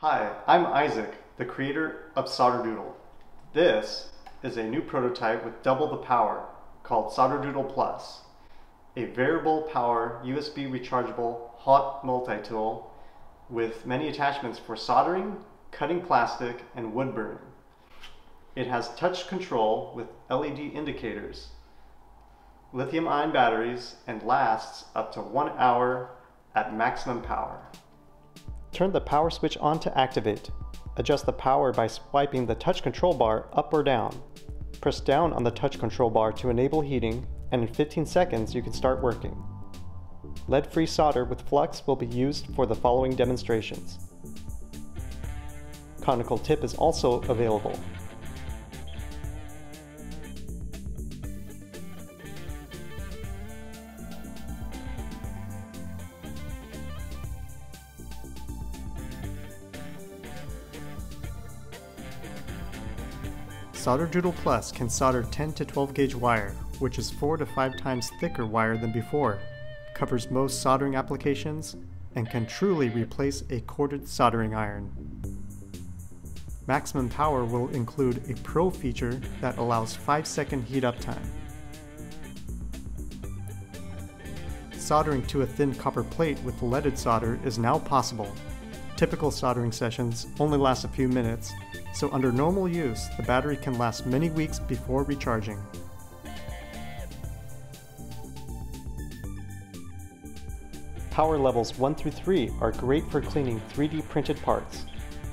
Hi, I'm Isaac, the creator of Solderdoodle. This is a new prototype with double the power called Solderdoodle Plus, a variable power USB rechargeable hot multi-tool with many attachments for soldering, cutting plastic, and wood burning. It has touch control with LED indicators, lithium-ion batteries, and lasts up to 1 hour at maximum power. Turn the power switch on to activate. Adjust the power by swiping the touch control bar up or down. Press down on the touch control bar to enable heating, and in 15 seconds you can start working. Lead-free solder with flux will be used for the following demonstrations. Conical tip is also available. Solderdoodle Plus can solder 10 to 12 gauge wire, which is 4 to 5 times thicker wire than before, covers most soldering applications, and can truly replace a corded soldering iron. Maximum power will include a Pro feature that allows 5-second heat up time. Soldering to a thin copper plate with leaded solder is now possible. Typical soldering sessions only last a few minutes, so under normal use, the battery can last many weeks before recharging. Power levels 1 through 3 are great for cleaning 3D printed parts.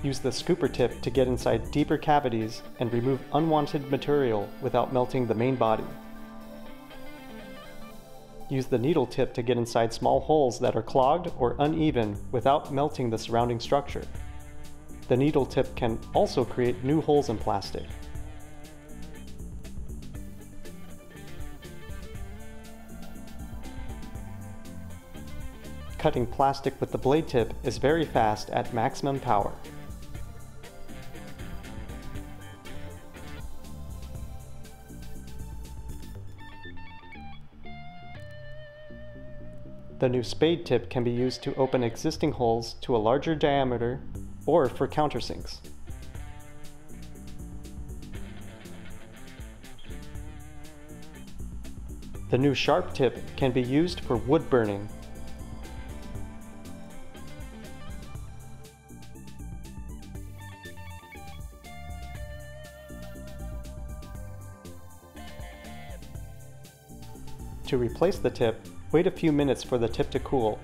Use the scooper tip to get inside deeper cavities and remove unwanted material without melting the main body. Use the needle tip to get inside small holes that are clogged or uneven without melting the surrounding structure. The needle tip can also create new holes in plastic. Cutting plastic with the blade tip is very fast at maximum power. The new SPADE tip can be used to open existing holes to a larger diameter or for countersinks. The new sharp tip can be used for wood burning. To replace the tip, wait a few minutes for the tip to cool.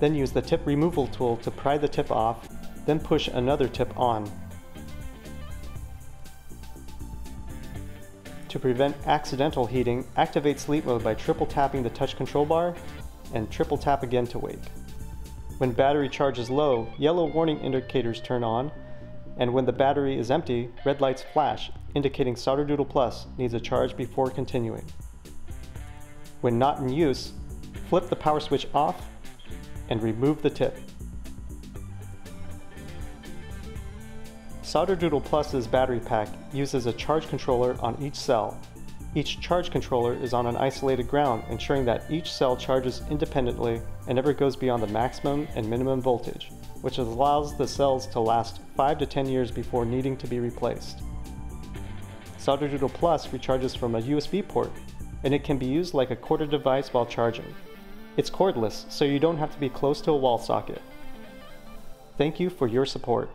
Then use the tip removal tool to pry the tip off, then push another tip on. To prevent accidental heating, activate sleep mode by triple tapping the touch control bar and triple tap again to wake. When battery charge is low, yellow warning indicators turn on, and when the battery is empty, red lights flash, indicating Solderdoodle Plus needs a charge before continuing. When not in use, flip the power switch off and remove the tip. Solderdoodle Plus's battery pack uses a charge controller on each cell. Each charge controller is on an isolated ground, ensuring that each cell charges independently and never goes beyond the maximum and minimum voltage, which allows the cells to last 5 to 10 years before needing to be replaced. Solderdoodle Plus recharges from a USB port, and it can be used like a corded device while charging. It's cordless, so you don't have to be close to a wall socket. Thank you for your support.